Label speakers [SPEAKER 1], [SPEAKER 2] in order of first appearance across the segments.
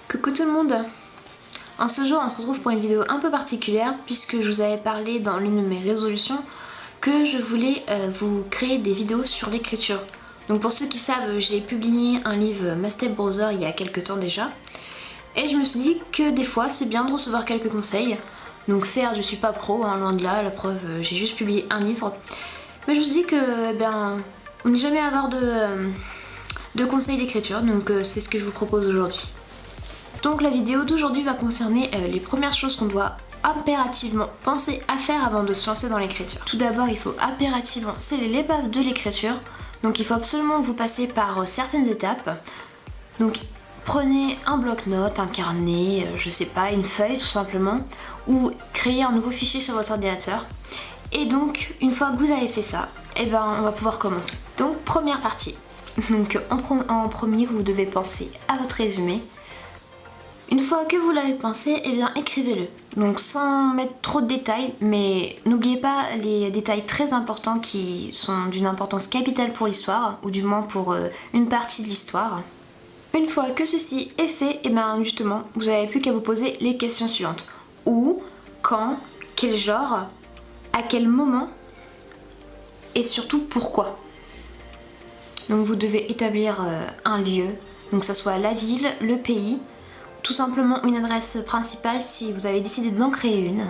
[SPEAKER 1] Coucou tout le monde. En ce jour on se retrouve pour une vidéo un peu particulière puisque je vous avais parlé dans l'une de mes résolutions que je voulais vous créer des vidéos sur l'écriture. Donc pour ceux qui savent, j'ai publié un livre My Step Brother il y a quelques temps déjà et je me suis dit que des fois c'est bien de recevoir quelques conseils. Donc certes je suis pas pro, hein, loin de là, la preuve j'ai juste publié un livre, mais je me suis dit que on n'est jamais à avoir de conseils d'écriture, donc c'est ce que je vous propose aujourd'hui. Donc la vidéo d'aujourd'hui va concerner les premières choses qu'on doit impérativement penser à faire avant de se lancer dans l'écriture. Tout d'abord, il faut impérativement sceller les bases de l'écriture. Donc il faut absolument que vous passiez par certaines étapes. Donc prenez un bloc-notes, un carnet, je sais pas, une feuille tout simplement, ou créez un nouveau fichier sur votre ordinateur. Et donc une fois que vous avez fait ça, on va pouvoir commencer. Donc première partie. Donc en premier, vous devez penser à votre résumé. Une fois que vous l'avez pensé, écrivez-le. Donc sans mettre trop de détails, mais n'oubliez pas les détails très importants qui sont d'une importance capitale pour l'histoire, ou du moins pour une partie de l'histoire. Une fois que ceci est fait, justement, vous n'avez plus qu'à vous poser les questions suivantes. Où, quand, quel genre, à quel moment, et surtout pourquoi. Donc vous devez établir un lieu, donc que ce soit la ville, le pays, tout simplement une adresse principale si vous avez décidé d'en créer une.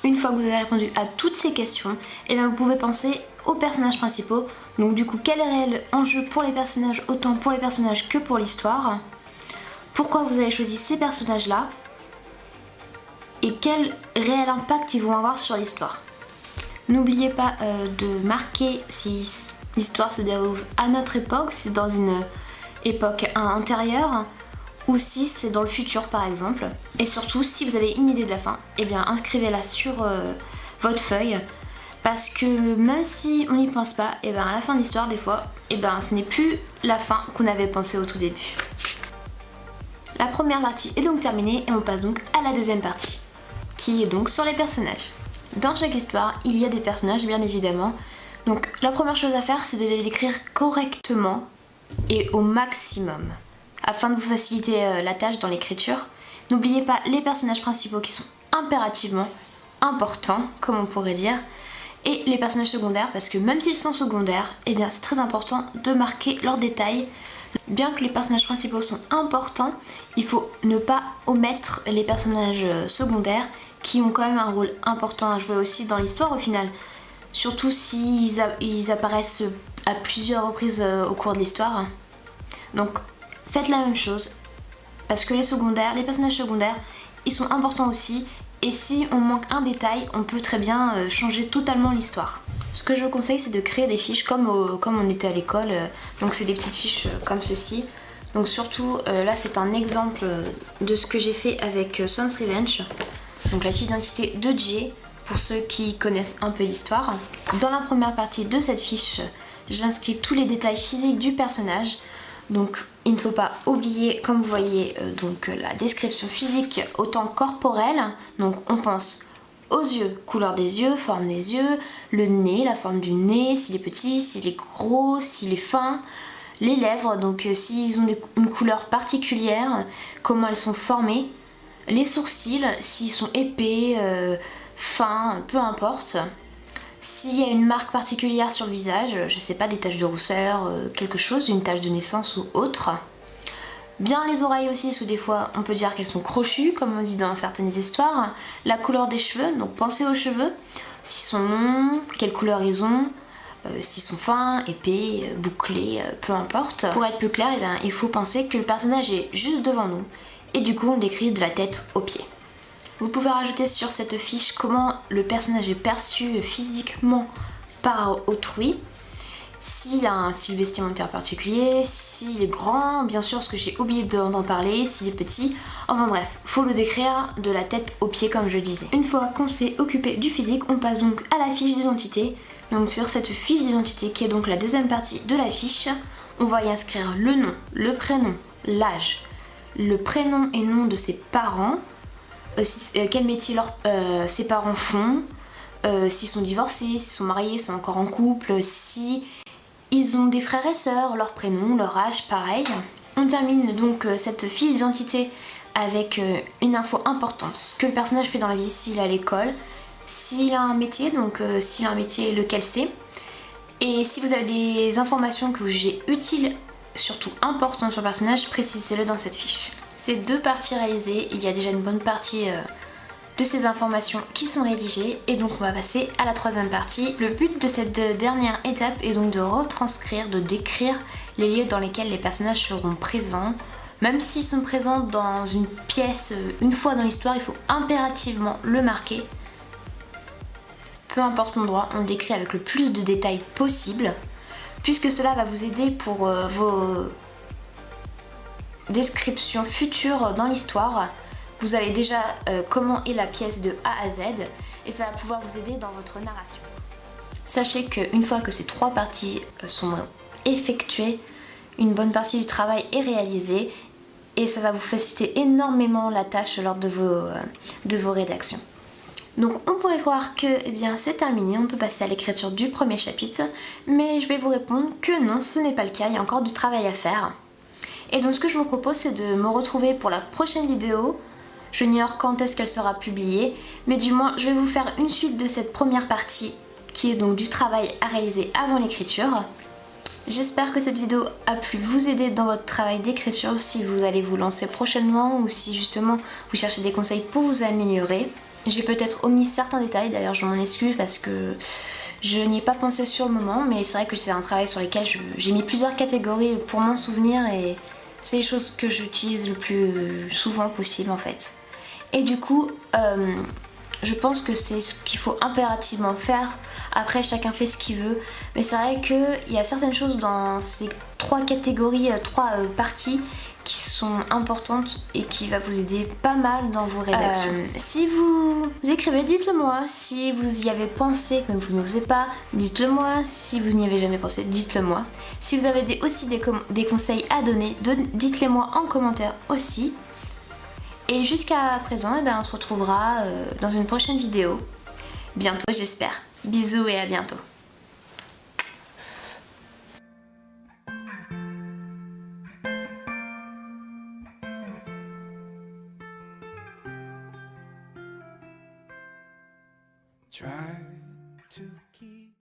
[SPEAKER 1] Une fois que vous avez répondu à toutes ces questions, vous pouvez penser aux personnages principaux. Donc du coup, quel est le réel enjeu pour les personnages, autant pour les personnages que pour l'histoire. Pourquoi vous avez choisi ces personnages-là et quel réel impact ils vont avoir sur l'histoire. N'oubliez pas de marquer si l'histoire se déroule à notre époque, si c'est dans une époque antérieure ou si c'est dans le futur par exemple. Et surtout, si vous avez une idée de la fin, inscrivez-la sur votre feuille, parce que même si on n'y pense pas, à la fin de l'histoire des fois, ce n'est plus la fin qu'on avait pensé au tout début. La première partie est donc terminée et on passe donc à la deuxième partie, qui est donc sur les personnages. Dans chaque histoire, il y a des personnages bien évidemment. Donc la première chose à faire, c'est de les décrire correctement et au maximum, afin de vous faciliter la tâche dans l'écriture. N'oubliez pas les personnages principaux qui sont impérativement importants, comme on pourrait dire, et les personnages secondaires, parce que même s'ils sont secondaires, c'est très important de marquer leurs détails. Bien que les personnages principaux sont importants, il faut ne pas omettre les personnages secondaires qui ont quand même un rôle important à jouer aussi dans l'histoire au final. Surtout s'ils apparaissent à plusieurs reprises au cours de l'histoire. Donc faites la même chose, parce que les personnages secondaires, ils sont importants aussi, et si on manque un détail, on peut très bien changer totalement l'histoire. Ce que je vous conseille, c'est de créer des fiches comme on était à l'école, donc c'est des petites fiches comme ceci. Donc surtout, là c'est un exemple de ce que j'ai fait avec Sun's Revenge, donc la fiche d'identité de Jay, pour ceux qui connaissent un peu l'histoire. Dans la première partie de cette fiche, j'inscris tous les détails physiques du personnage. Donc il ne faut pas oublier, comme vous voyez, la description physique autant corporelle. Donc on pense aux yeux, couleur des yeux, forme des yeux, le nez, la forme du nez, s'il est petit, s'il est gros, s'il est fin, les lèvres, donc s'ils ont une couleur particulière, comment elles sont formées, les sourcils, s'ils sont épais, fins, peu importe. S'il y a une marque particulière sur le visage, je sais pas, des taches de rousseur, quelque chose, une tache de naissance ou autre. Bien les oreilles aussi, parce que des fois on peut dire qu'elles sont crochues, comme on dit dans certaines histoires. La couleur des cheveux, donc pensez aux cheveux, s'ils sont longs, quelle couleur ils ont, s'ils sont fins, épais, bouclés, peu importe. Pour être plus clair, il faut penser que le personnage est juste devant nous, et du coup on le décrit de la tête aux pieds. Vous pouvez rajouter sur cette fiche comment le personnage est perçu physiquement par autrui, s'il a un style vestimentaire particulier, s'il est grand, bien sûr, parce que j'ai oublié d'en parler, s'il est petit, enfin bref, faut le décrire de la tête aux pieds comme je disais. Une fois qu'on s'est occupé du physique, on passe donc à la fiche d'identité. Donc sur cette fiche d'identité, qui est donc la deuxième partie de la fiche, on va y inscrire le nom, le prénom, l'âge, le prénom et nom de ses parents, quel métier ses parents font, s'ils sont divorcés, s'ils sont mariés, s'ils sont encore en couple, si ils ont des frères et sœurs, leur prénom, leur âge, pareil. On termine donc cette fiche d'identité avec une info importante, ce que le personnage fait dans la vie, s'il est à l'école, s'il a un métier, donc s'il a un métier, lequel c'est. Et si vous avez des informations que vous jugez utiles, surtout importantes sur le personnage, précisez-le dans cette fiche. Ces 2 parties réalisées, il y a déjà une bonne partie de ces informations qui sont rédigées, et donc on va passer à la 3e partie. Le but de cette dernière étape est donc de retranscrire, de décrire les lieux dans lesquels les personnages seront présents. Même s'ils sont présents dans une pièce une fois dans l'histoire, il faut impérativement le marquer. Peu importe l'endroit, on le décrit avec le plus de détails possible, puisque cela va vous aider pour vos descriptions futures dans l'histoire. Vous avez déjà comment est la pièce de A à Z, et ça va pouvoir vous aider dans votre narration. Sachez qu'une fois que ces 3 parties sont effectuées, une bonne partie du travail est réalisée, et ça va vous faciliter énormément la tâche lors de vos rédactions. Donc on pourrait croire que c'est terminé, on peut passer à l'écriture du premier chapitre, mais je vais vous répondre que non, ce n'est pas le cas, il y a encore du travail à faire. Et donc ce que je vous propose, c'est de me retrouver pour la prochaine vidéo. Je n'ignore quand est-ce qu'elle sera publiée, mais du moins je vais vous faire une suite de cette première partie qui est donc du travail à réaliser avant l'écriture. J'espère que cette vidéo a pu vous aider dans votre travail d'écriture si vous allez vous lancer prochainement ou si justement vous cherchez des conseils pour vous améliorer. J'ai peut-être omis certains détails, d'ailleurs je m'en excuse parce que je n'y ai pas pensé sur le moment, mais c'est vrai que c'est un travail sur lequel j'ai mis plusieurs catégories pour m'en souvenir, et c'est les choses que j'utilise le plus souvent possible en fait. Et du coup, je pense que c'est ce qu'il faut impérativement faire. Après, chacun fait ce qu'il veut, mais c'est vrai qu'il y a certaines choses dans ces 3 catégories, 3 parties qui sont importantes et qui va vous aider pas mal dans vos rédactions. Si vous écrivez, dites-le moi. Si vous y avez pensé mais vous n'osez pas, dites-le moi. Si vous n'y avez jamais pensé, dites-le moi. Si vous avez aussi des conseils à donner, dites-les moi en commentaire aussi. Et jusqu'à présent, on se retrouvera dans une prochaine vidéo. Bientôt, j'espère. Bisous et à bientôt.
[SPEAKER 2] Try to keep